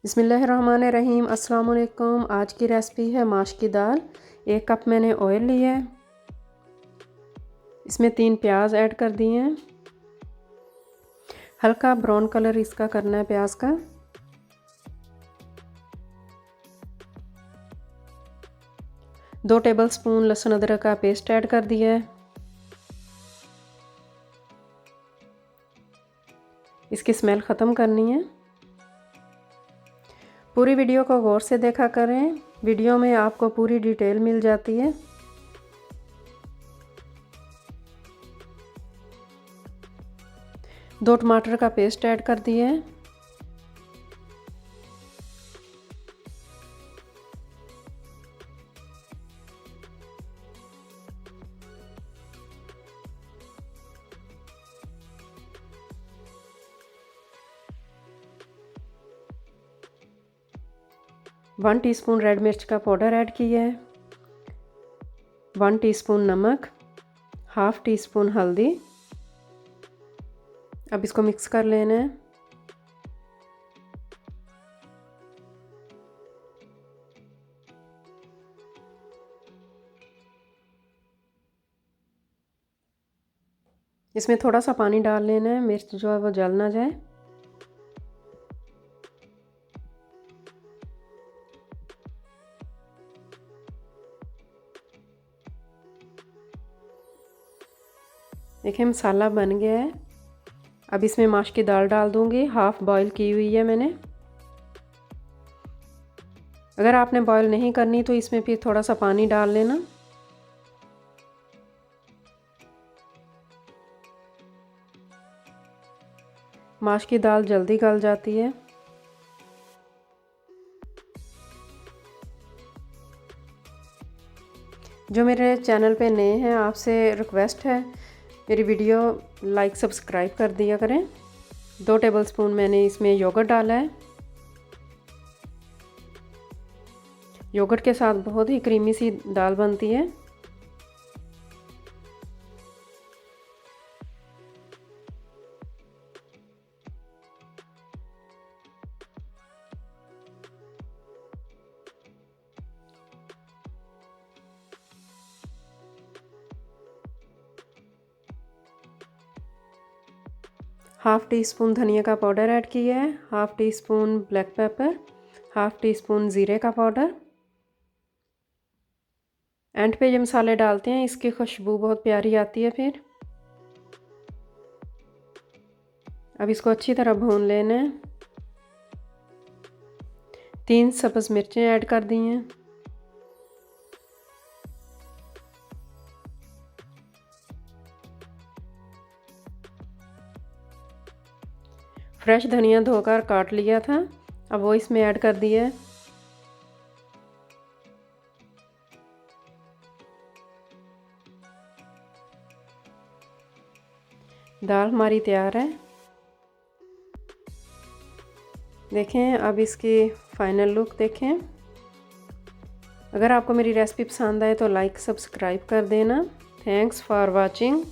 बिस्मिल्लाहिर्रहमानिर्रहीम। अस्सलाम वालेकुम। आज की रेसिपी है माश की दाल। 1 कप मैंने ऑयल लिया है, इसमें 3 प्याज ऐड कर दिए हैं। हल्का ब्राउन कलर इसका करना है प्याज का। दो टेबलस्पून लहसुन अदरक का पेस्ट ऐड कर दिया है। इसकी स्मेल ख़त्म करनी है। पूरी वीडियो को गौर से देखा करें, वीडियो में आपको पूरी डिटेल मिल जाती है। दो टमाटर का पेस्ट ऐड कर दिए है। वन टीस्पून रेड मिर्च का पाउडर ऐड किया है। 1 टीस्पून नमक, हाफ टी स्पून हल्दी। अब इसको मिक्स कर लेना है। इसमें थोड़ा सा पानी डाल लेना है, मिर्च जो है वो जल ना जाए। देखिए मसाला बन गया है। अब इसमें माश की दाल डाल दूंगी, हाफ बॉईल की हुई है मैंने। अगर आपने बॉईल नहीं करनी तो इसमें फिर थोड़ा सा पानी डाल लेना। माश की दाल जल्दी गल जाती है। जो मेरे चैनल पे नए हैं, आपसे रिक्वेस्ट है मेरी वीडियो लाइक सब्सक्राइब कर दिया करें। 2 टेबलस्पून मैंने इसमें योगर्ट डाला है। योगर्ट के साथ बहुत ही क्रीमी सी दाल बनती है। हाफ टी स्पून धनिया का पाउडर ऐड किया है, half teaspoon black pepper, half teaspoon ज़ीरे का पाउडर। एंड पे ये मसाले डालते हैं, इसकी खुशबू बहुत प्यारी आती है। फिर अब इसको अच्छी तरह भून लेना है। 3 सब्ज़ मिर्चें ऐड कर दी हैं। फ्रेश धनिया धोकर काट लिया था, अब वो इसमें ऐड कर दिया है। दाल हमारी तैयार है। देखें अब इसकी फाइनल लुक देखें। अगर आपको मेरी रेसिपी पसंद आए तो लाइक सब्सक्राइब कर देना। Thanks for watching.